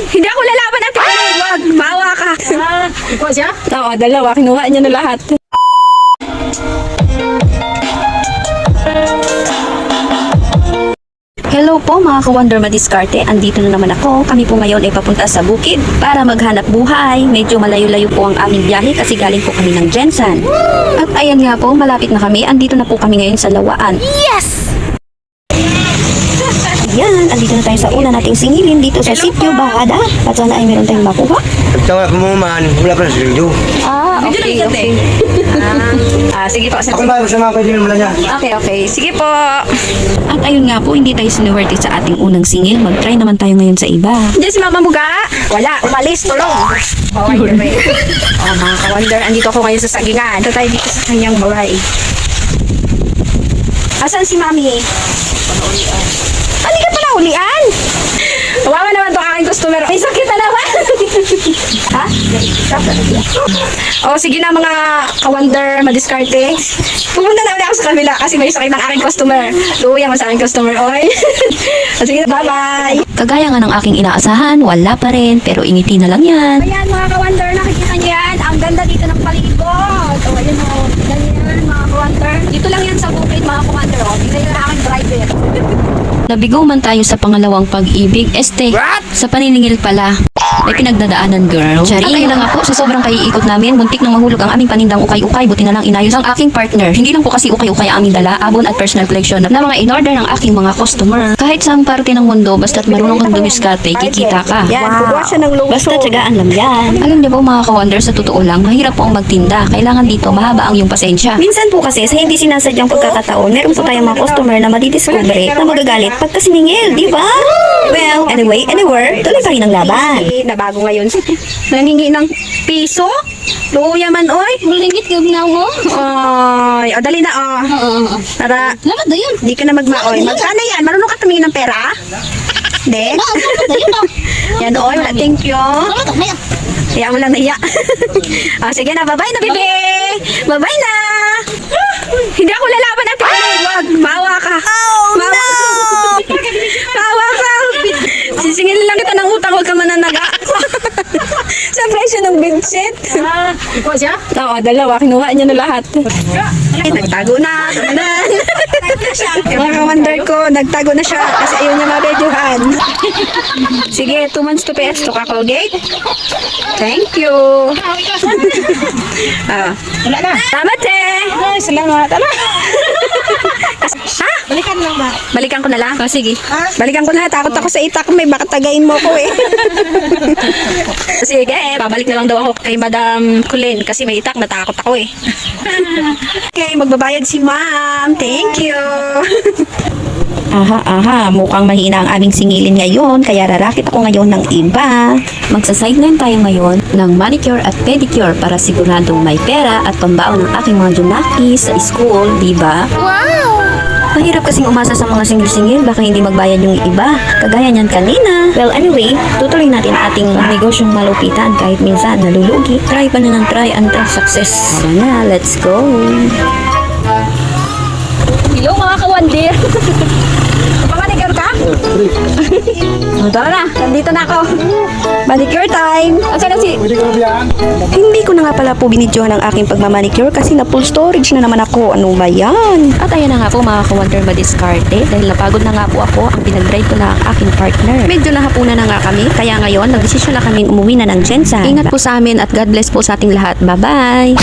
Hindi ako lalaban ng tinig. Wag, bawa ka. Ikaw siya? Oo, dalawa. Kinuha niya na lahat. Hello po mga ka-Wonder Madiskarte. Andito na naman ako. Kami po ngayon ay papunta sa bukid para maghanap buhay. Medyo malayo-layo po ang aming biyahe kasi galing po kami ng Jensan. At ayan nga po, malapit na kami. Andito na po kami ngayon sa Lawaan. Yes! Yan, andito na tayo sa una nating singilin dito sa Sitio Bahada. At sana ay meron tayong makuha. Tawag mo man, wala pa na sa video. Okay. Sige po. Ako ba sa mga kaibigan mo lang niya? Okay. Sige po. At ayun nga po, hindi tayo sinuwerte sa ating unang singil. Mag-try naman tayo ngayon sa iba. Diyan si Mama Muga. Wala, umalis, tulong. Mga ka-Wonder, andito ako ngayon sa sagingan. Ito tayo dito sa kanyang bahay. Asan si Mami? Hindi ka pala ulian. Kawawa naman itong aking customer. May sakit na naman. Ha? Sige na mga ka-Wonder Madiskarte. Pupunta na ulit ako sa kabila kasi may sakit ng aking customer. Luya mo sa aking customer, oy. Sige na, bye-bye. Kagaya nga ng aking inaasahan, wala pa rin, pero ingiti na lang yan. Ayan mga ka-Wonder, nakikita niyo yan. Ang ganda dito ng palibot. Ayan o, ganyan mga ka-Wonder. Dito lang yan sa bukid mga ka-Wonder. Dito yung aking driver. Nabigo man tayo sa pangalawang pag-ibig. Sa paniningil pala. May pinagdadaanan, girl. At ayun na nga po, sa sobrang kaiikot namin, muntik nang mahulog ang aming panindang ukay-ukay. Buti na lang inayos ang aking partner. Hindi lang po kasi ukay-ukay ang aming dala, abon at personal collection na mga in-order ng aking mga customer. Kahit sa parte ng mundo, basta't marunong kang dumiskarte, kikita ka. Yan, kukuha siya ng lotion. Basta tsagaan lang yan. Alam niyo po mga ka-Wonder, sa totoo lang, mahirap po ang magtinda. Kailangan dito, mahaba ang iyong pasensya. Minsan po kasi, sa hindi sinasadyang pagkakataon, meron po tayong mga customer na madidiscover na magagalit pagka siningil, di ba? Well, anyway, anywhere, tuloy pa rin ang laban. Nabago ngayon. Nangingi ng piso? Luya man, oy. Malingit ka na mo? Oy, dali na, Para, Lamat na yun. di ka na magmaoy. Magkano yan? Marunong ka tumingin ng pera? Hindi? Lamat na yun. Yan, oy. Thank you. Lamat na yan. Kaya mo lang naiya. Sige na, bye-bye na, bebe. Bye-bye na. Hindi ako lalaban ng tinig. Wag, bawa ka. Oh, no! Bawa ka. Sisingilin lang kita ng utang, huwag ka mananaga. Sa presyo ng bedsheet. Ikaw siya? Oo, dalawa. Kinuha niya na lahat. Ay, nagtago na. Mga ka-Wonder ko, nagtago na siya kasi ayaw niya mabedyohan. Sige, 2 months to PS to ka-Colgate. Thank you. Wala na. Salamat, Ay, salamat. Ala. Ha? Balikan lang ba? Balikan ko na lang? Sige. Ha? Balikan ko na. Takot ako sa itak. May baka tagayin mo ko eh. Sige, babalik na lang daw ako kay Madam Kulin kasi may itak. Natakot ako eh. Okay, magbabayad si Ma'am. Thank you. Aha, mukhang mahina ang aming singilin ngayon, kaya rarakit ako ngayon ng iba. Magsa-sideline tayo ngayon ng manicure at pedicure para siguradong may pera at pambaon ng aking mga junaki sa school, diba? Wow! Mahirap kasing umasa sa mga singil-singil, baka hindi magbayad yung iba. Kagaya niyan kanina. Well, anyway, tutuloy natin ang ating negosyong malupitan kahit minsan nalulugi. Try pa na ng try until success. Tara na, let's go! Hello mga ka-Wonder. Pamanicure ka? Tara na, nandito na ako. Manicure time. Asa na si... Hindi ko na nga pala po binidyohan ang aking pagmamanicure kasi na full storage na naman ako. Ano ba yan? At ayan na nga po mga ka-Wonder Madiskarte, dahil napagod na nga po ako, ang pinag-drive ko na ang aking partner. Medyo nahapunan na nga kami, kaya ngayon nagdesisyon na kaming umuwi na ng Jensan. Ingat po sa amin at God bless po sa ating lahat. Bye-bye!